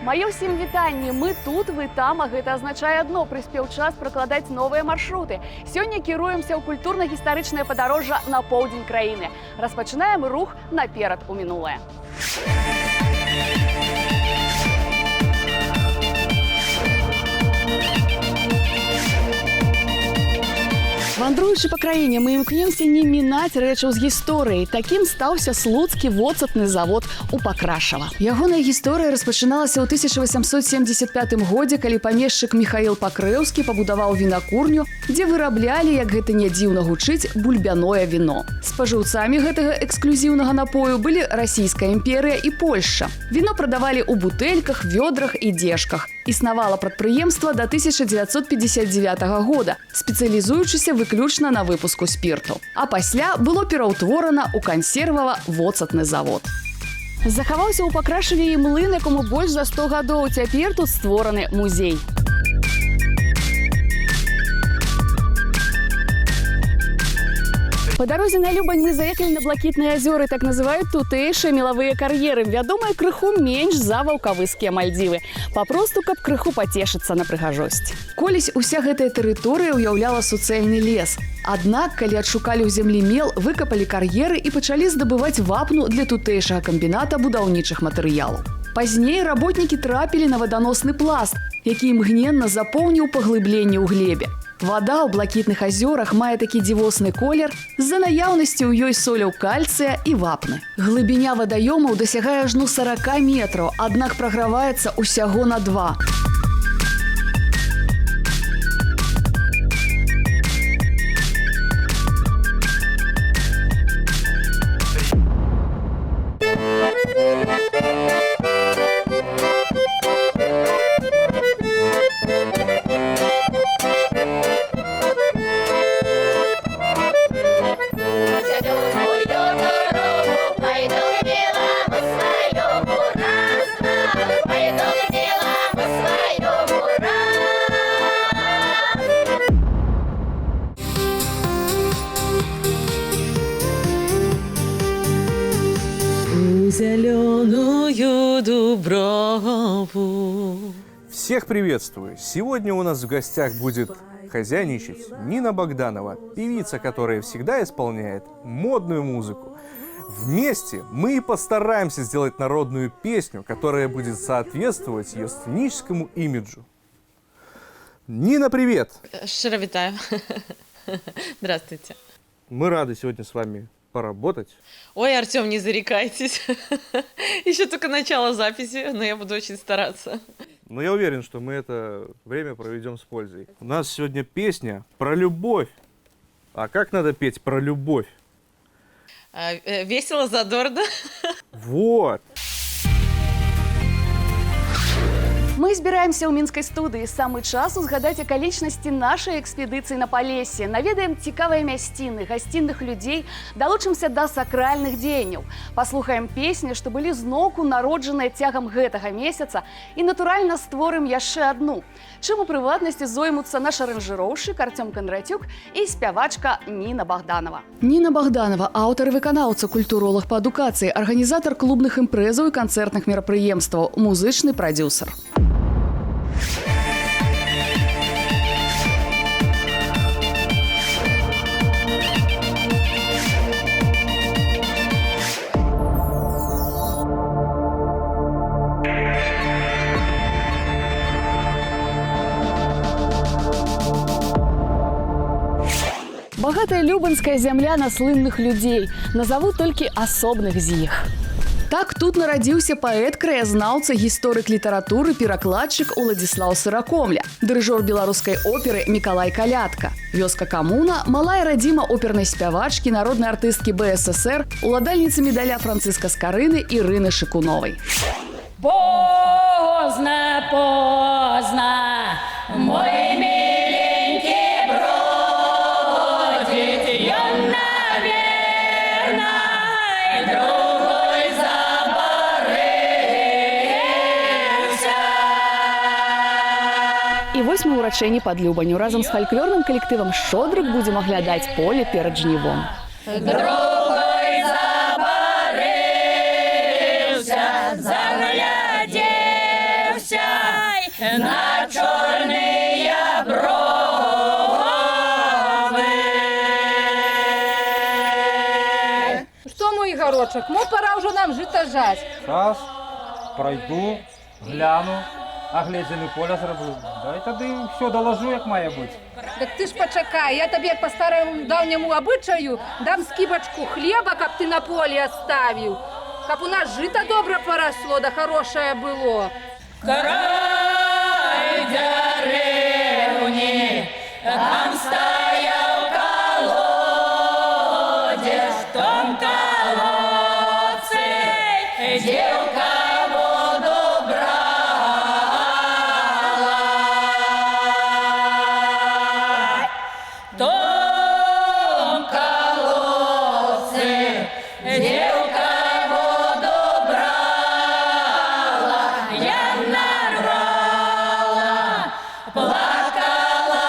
Маё ўсім вітанне, мы тут, вы там, а гэта азначае адно, прыспеў час пракладаць новыя маршруты. Сёння кіруемся ў культурна-гістарычнае падарожжа на поўдзень краіны. Распачынаем рух наперад у мінулае. Вандруючы па краіне, мы імкнемся не мінаць рэчаў з гісторыі. Такім стаўся слуцкі воцатны завод у Пакрашава. Ягоная гісторыя распачыналася ў 1875 годзе, калі памешчык Міхаіл Пакрэўскі пабудаваў вінакурню, дзе выраблялі, як гэта не дзіўна гучыць, бульбяное віно. Спажыўцамі гэтага эксклюзіўнага напою былі Расійская імперыя і Польшча. Віно прадавалі ў бутэльках, вёдрах і дзежках. Існавала прадпрыемства да 1959 года, спецыялізуючыся выключна на выпуску спірту. А пасля было пераўтворана ў кансервава-воцатны завод. Захаваўся ў Пакрашаве і млын, якому больш за 100 гадоў. Цяпер тут створаны музей. По дарозе на Любань мы заехали на Блакітныя азёры, так называют тутэйшыя мелавыя кар'еры, вядомыя крыху менш за ваўкавыскія Мальдзівы. Папросту, каб крыху пацешыцца на прыгажосць. Колісь уся гэтая тэрыторыя ўяўляла суцэльны лес. Аднак, калі адшукалі ў зямлі мел, выкапалі кар'еры і пачалі здабываць вапну для тутэйшага камбіната будаўнічых матэрыялаў. Пазней работнікі трапілі на ваданосны пласт, які імгненна запоўніў паглыбленне ў глебе. Вада ў Блакітных азёрах мае такі дзівосны колер з-за наяўнасці ў ёй соляў кальцыя і вапны. Глыбіня вадаёмаў дасягае ажно 40 метраў, аднак праграваецца ўсяго на 2. Зеленую дуброву. Всех приветствую! Сегодня у нас в гостях будет хозяйничать Нина Богданова, певица, которая всегда исполняет модную музыку. Вместе мы и постараемся сделать народную песню, которая будет соответствовать ее сценическому имиджу. Нина, привет! Щиро вітаю. Здравствуйте. Мы рады сегодня с вами поработать. Ой, Артем, не зарекайтесь. Еще только начало записи, но я буду очень стараться. Но я уверен, что мы это время проведем с пользой. У нас сегодня песня про любовь. А как надо петь про любовь? Весело, задорно. Вот! Мы збіраемся ў мінскай студыі. Самы час узгадаць акалічнасці нашай экспедыцыі на Палесе. Наведаем цікавыя мясціны, гасцінных людзей, далучымся да сакральных дзеянняў. Паслухаем песні, што былі зноўку народжаныя цягам гэтага месяца, і, натуральна, створым яшчэ адну. Чым у прыватнасці зоймуцца наш аранжыроўшчык Артём Кондратюк і спявачка Ніна Богданова. Ніна Богданова, аўтар і выканаўца, культуролог па адукацыі, арганізатар клубных імпрэзаў і канцэртных мерапрыемстваў, музычны прадзюсар. Багатая любанская зямля наслынных людзей. Назову толькі асобных з іх. Так тут нарадзіўся паэт, краязнаўца, гісторык літаратуры, перакладчык Уладзіслаў Сыракомля, дырыжор беларускай оперы Мікалай Калядка. Вёска Камуна, малая радзіма опернай спявачкі, народнай артысткі БССР, уладальніцы медаля Францыска Скарыны Ірыны Шыкуновай. Поздно, поздно, мой миленький бродит, ён, наверно, другой забарыўся. І вось мы ўрачэнні пад Любаню. Разам з фальклорным калектывам «Шчодрык» будзем аглядаць поле перад жнівом. Другой забарыўся, заглядзеўся на чорні брови. Что, мой горочек, ну пора уже нам жито жать. Раз, пройду, гляну, огледзене поле зроблю. Да і тоді все доложу, як має бути. Так ты ж почекай, я тебе по старому давнему обычаю дам скибочку хлеба, каб ты на поле оставил. Каб у нас жито добре поросло, да хорошее было. Край деревні, там стояв колодеж, в том колодце девка воду брала. В том колодце девка воду брала. Я нарвала, плакала,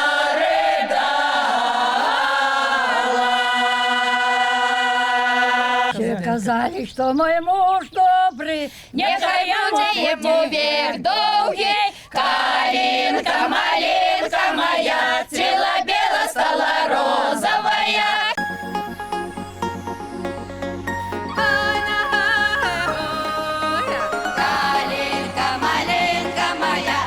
рыдала. Все казали, что мой муж добрый, Нехай буде йому век довгий, калинка, малинка моя, цвела бело, стала розовая. Калинка, малинка моя.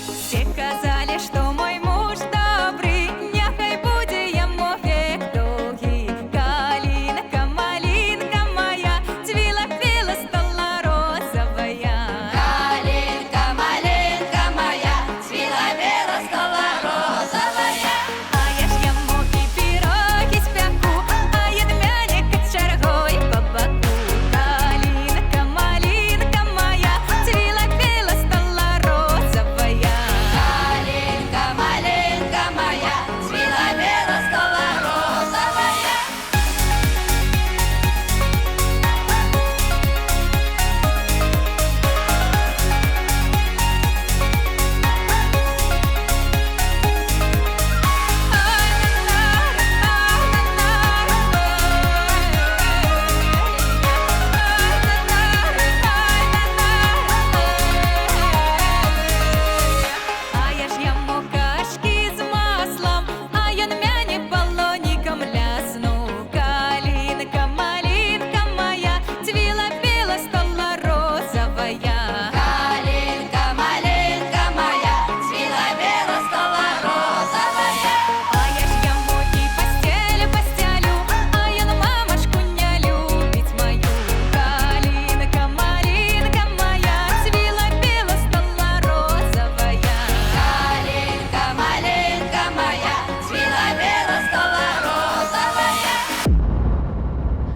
Все казали, что мой муж добрый, нехай буде йому век довгий. Калинка, малинка моя, цвіла, піла, стала розовая. Калинка, малинка моя, цвела бело, стала розовая. А я ж йому і пироги спеку, а ядмяник з чергой по боку. Калинка, малинка моя, цвіла, піла, стала розовая. Калинка, малинка моя, цвела бело, стала розовая. А я ж йому кашки з маслом, а ён мяне балоніком ляснув. Калинка, малинка моя, цвіла, піла, стала розовая. Калинка, малинка моя, цвела бело, стала розовая. А я ж йому і постель постелю, а ён мамашку не любить мою. Калинка, малинка моя, цвіла, піла, стала розовая. Калинка, малинка моя, цвела бело, стала розовая.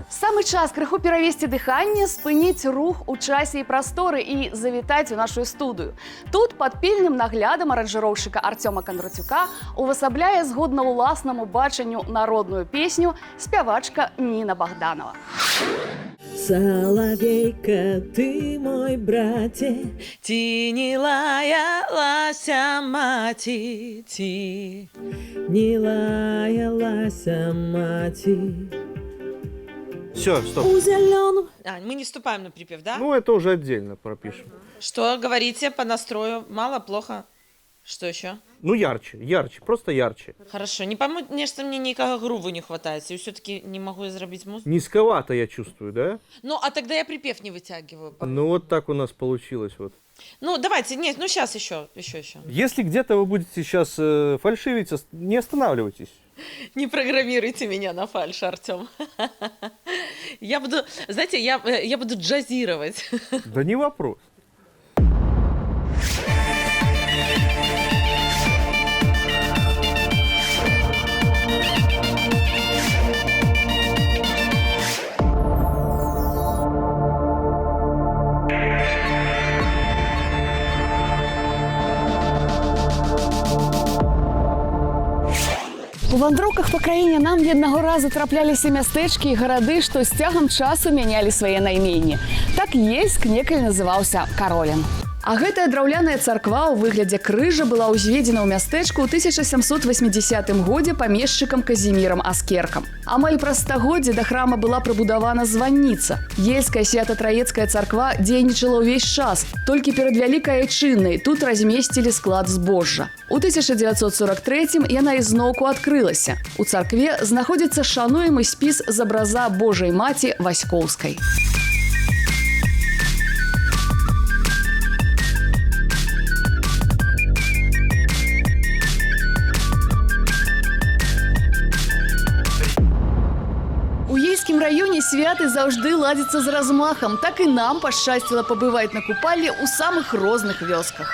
Самы час крыху перавесці дыханне, спыніць рух у часе і прасторы і завітаць у нашу студыю. Тут пад пільным наглядам аранжыроўшчыка Арцёма Кондратюка увасабляе згодна ўласнаму бачанню народную песню спявачка Ніна Богданова. Соловейка, ты мой братец, Ті не лаялася маті, ті. не лаялася мати. Все, стоп. У зеленого А, мы не вступаем на припев, да? Ну, это уже отдельно пропишем. Что говорите по настрою? Мало, плохо? Что еще? Ну, ярче, ярче, просто ярче. Хорошо. Не пойму, что мне никакого груву не хватает. И все-таки не могу изробить музыку. Низковато я чувствую, да? Ну, а тогда я припев не вытягиваю. Ну, вот так у нас получилось вот. Ну, давайте, нет, ну сейчас еще. Если где-то вы будете сейчас фальшивить, не останавливайтесь. Не программируйте меня на фальш, Артем. Я буду, знаете, я буду джазировать. Да не вопрос. У вандроўках па краіне нам аднаго разу трапляліся мястэчкі і гарады, што з цягам часу мянялі свае найменні. Так Ейск некалі называўся Каролін. А гэтая драўляная царква ў выглядзе крыжа была ўзведзена ў мястэчку ў 1780 годзе памешчыкам Казімірам Аскеркам. Амаль праз стагоддзе да храма была прыбудавана званніца. Ельская свята-траецкая царква дзейнічала ўвесь час. Толькі перад Вялікай Айчыннай тут размесцілі склад збожжа. У 1943 яна ізноўку адкрылася. У царкве знаходзіцца шануемы спіс з абраза Божай маці Васькоўскай. У Ейскім раёне святы заўжды ладзяцца з размахам. Так і нам пашчасціла пабываць на купаллі ў самых розных вёсках.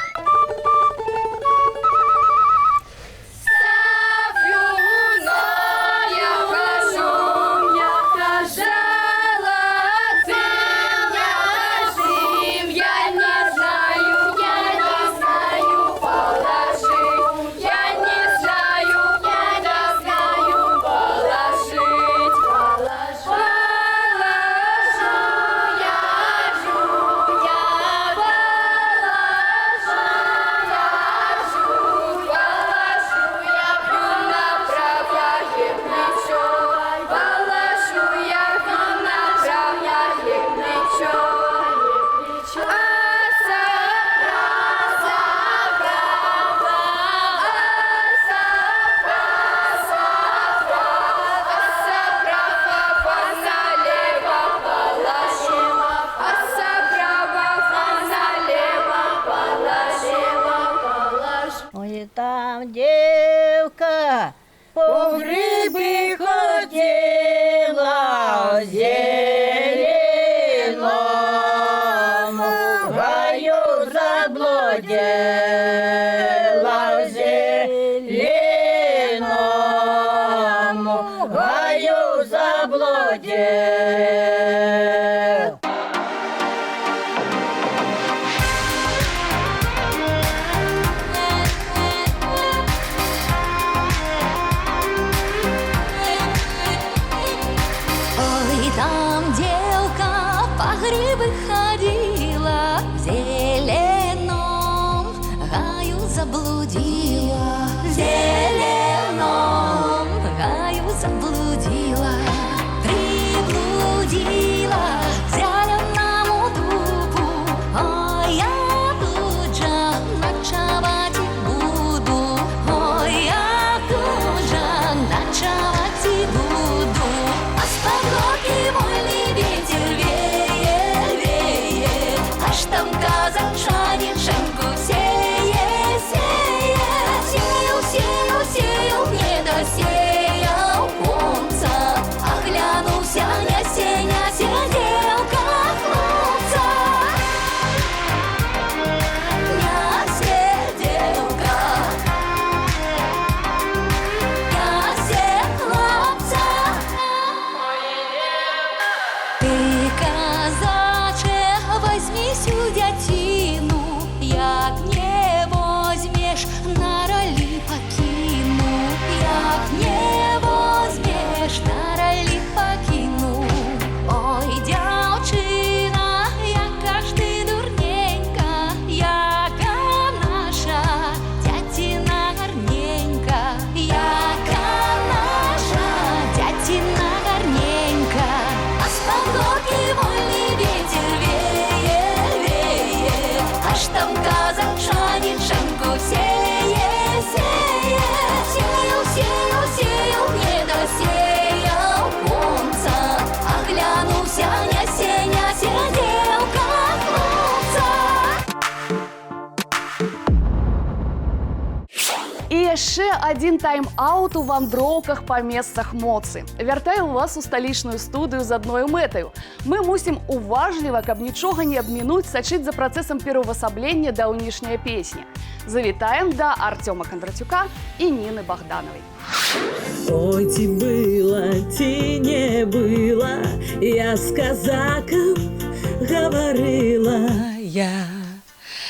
Ой, там девка по грибы ходила, зеленому гаю заблудила, зеленому гаю заблудила. Ой, там девка по грибы ходила, в зеленом гаю заблудила, в зеленом гаю заблудила, приблудила к зеленому дубу, а я тут же ночевать буду, ой, я тут же ночевать буду. Пороки вольный ветер веет, веет, аж там казачанин шенку сеет, сеет. Сеял, сеял, сеял, не досеял конца, оглянулся, няся, няся, девка хлопца. Няся, девка, няся, хлопца. Ты, казаче, возьми сю дятину, як не возьмешь, на роли покину, як не возьмешь, на роли покину. Ой, дівчина, яка ж ти дурненька, яка наша дятина гарненька, яка наша дятина гарненька. А с погодки вольный ветер веет, веет, аж там казачанин шенку сеет, сеет. Сеял, сеял, сеял, не досеял конца, оглянулся, няся, няся, девка хлопца. І яшчэ адзін тайм-аут у вандроўках па месцах моцы. Вяртаю вас у сталічную студыю з адной мэтаю. Мы мусім уважліва, каб нічога не абмінуць, сачыць за працэсам пераўвасаблення даўнішняй песні. Завітаем да Артёма Кондратюка і Ніны Богдановой. Ой, ці было, ці не было, я з казаком говорила. Я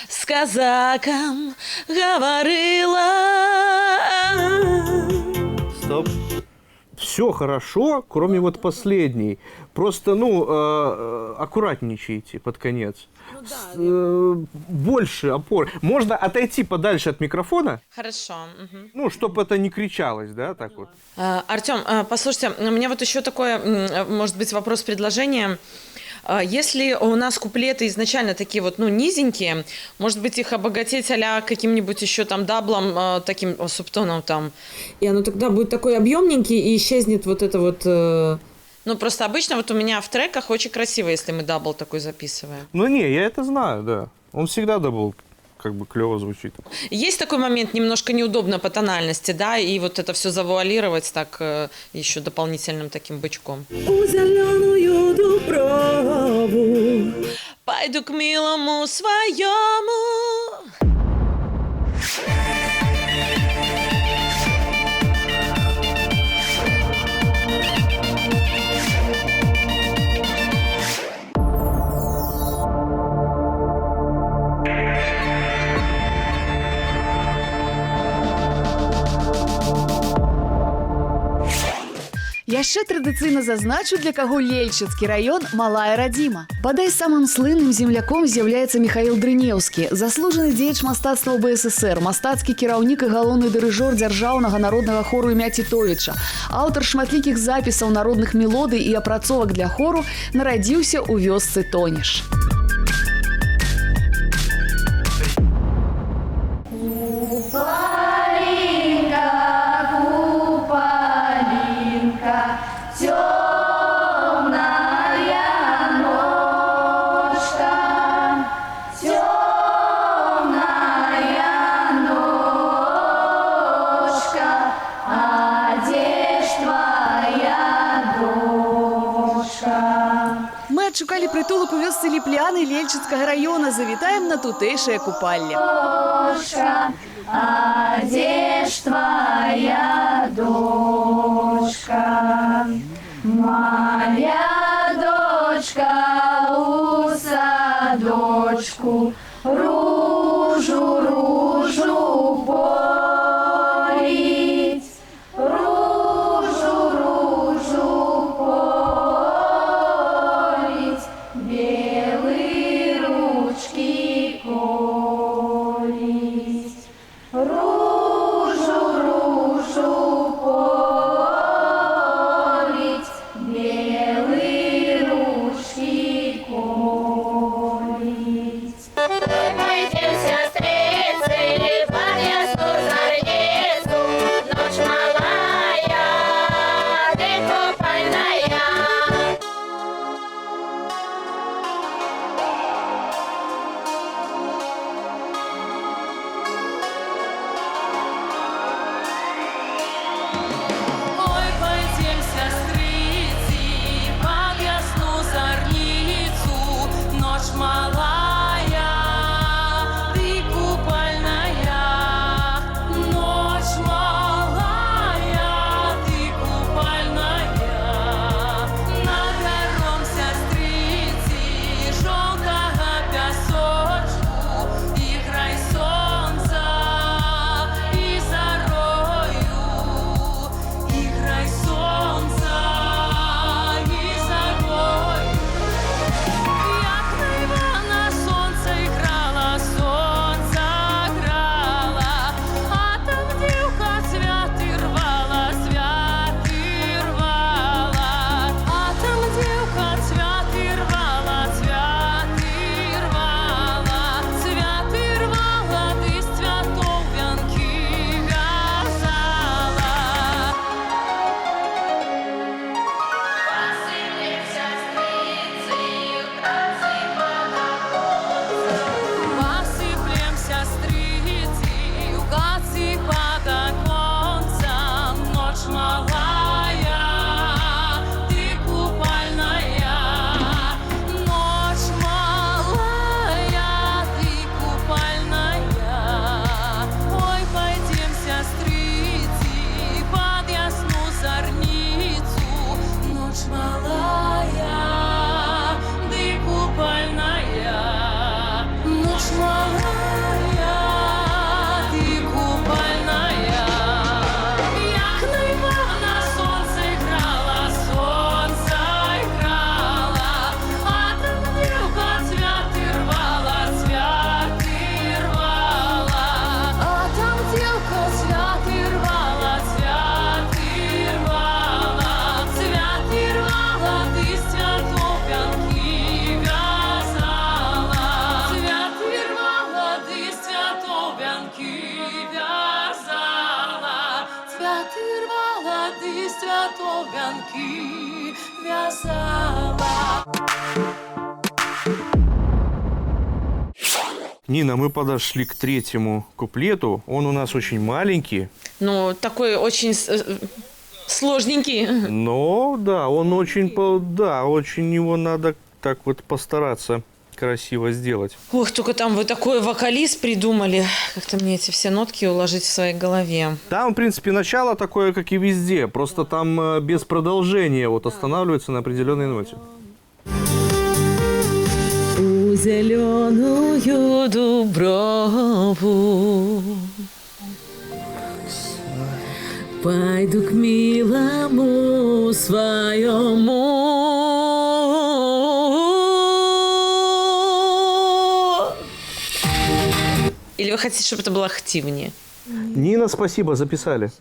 с казаком говорила. Стоп. все хорошо, кроме вот последней. Просто, аккуратничайте под конец. Больше опор. Можно отойти подальше от микрофона, Хорошо. Мгм. чтобы это не кричалось, да, так вот. Артем, послушайте, у меня вот еще такое, может быть, вопрос-предложение. Если у нас куплеты изначально такие вот, низенькие, может быть, их обогатить а-ля каким-нибудь еще там даблом, таким субтоном там? И оно тогда будет такой объемненький, и исчезнет вот это вот... Просто обычно вот у меня в треках очень красиво, если мы дабл такой записываем. Я это знаю, да. Он всегда был как бы клево звучит. Есть такой момент, немножко неудобно по тональности, да, и вот это все завуалировать так еще дополнительным таким бычком. У зеленую дуброву. Пойду к милому своему. Яшчэ традыцыйна зазначу, для каго Лельчыцкі раён малая радзіма. Бадай самым слынным земляком з'яўляецца Михаил Дрынеўскі, заслужаны дзеяч мастацтва БССР, мастацкі кіраўнік і галоўны дырыжор дзяржаўнага народнага хору імя Тітовіча, аўтар шматлікіх запісаў народных мелодый і апрацовак для хору, нарадзіўся ў вёсцы Тоніш. Мы адшукалі прытулак у вёсцы Ліпляны Лельчыцкага раёна. Завітаем на тутэйшае купалле. А где ж твоя дочка? Моя дочка у садочку ружу, ружу полить. Ружу, ружу полить. Белые ручки колить. Ружу, ружу полить. Белые ручки колить. таганки вязала. Нина, мы подошли к третьему куплету. Он у нас очень маленький. Ну, такой очень сложненький. Но, да, он очень, очень его надо так вот постараться красиво сделать. Ох, только там вы такой вокалист придумали. Как-то мне эти все нотки уложить в своей голове. Там, в принципе, начало такое, как и везде. Просто там без продолжения вот останавливается на определенной ноте. У зеленую дуброву пойду к милому своему. Или вы хотите, чтобы это было активнее? Нина, спасибо, записали.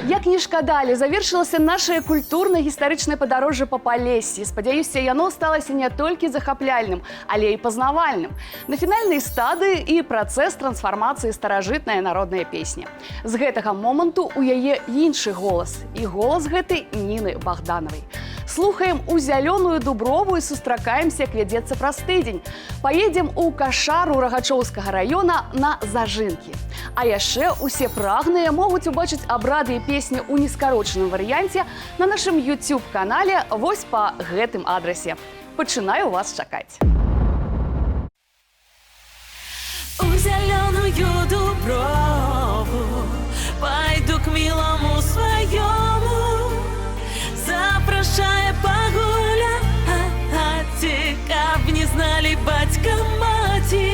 Як не шкадалі, завершылася наше культурна-гістарычнае падарожжа па Палессі. Спадзяюся, яно сталася не толькі захапляльным, але і пазнавальным. На фінальнай стадыі і працэс трансфармацыі старажытнай народнай песні. З гэтага моманту у яе іншы голас. І голас гэтай Ніны Богдановай. Слухаем у зялёную дуброву і сустракаемся, як вядзецца праз тыдзень. Паедзем у Кашару Рагачоўскага раёна на зажынкі. А яшчэ усе прагныя могуць убачыць абрады і песні ў нескарочаным варыянце на нашым YouTube-канале вось па гэтым адрасе. Пачынаю вас чакаць. У зеленую дуброву пойду к милому своему, запрошая погулять, каб не знали батька мати.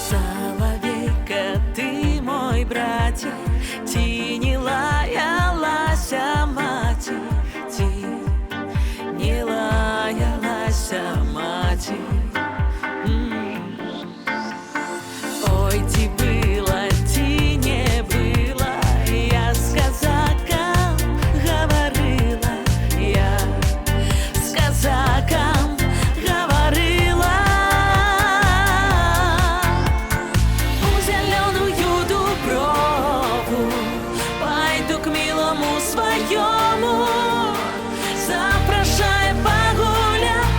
Соловейка, ты мой братик, ти не лаялась мати, ти не лаялась мати. Ой, ти было, ти не было, я с казаком говорила, я с казаком говорила. У зеленую дуброву пойду к милому своему, запрошая погулять,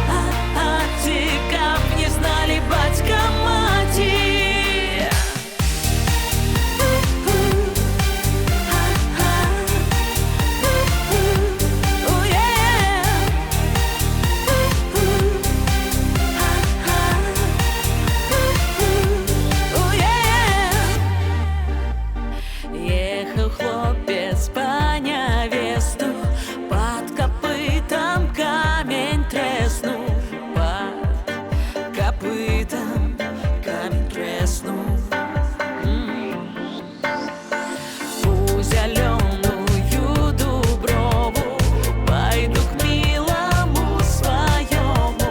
каб не знали батька мати. Ехал хлопец по невесту, под копытом камень треснул, под копытом камень треснул. У зеленую дуброву пойду к милому своему,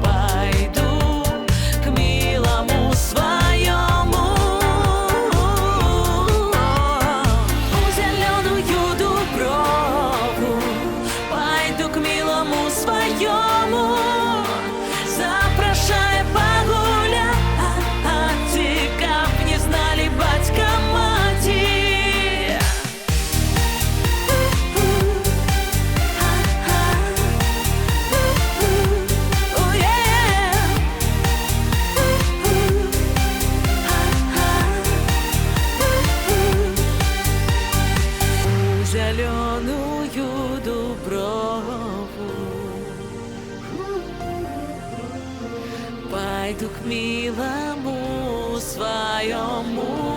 пойду к милому своему. У зеленую дуброву пойду к милому своему, запрошая погулять, каб не знали батька мати. У зеленую дуброву пойду к милому своему.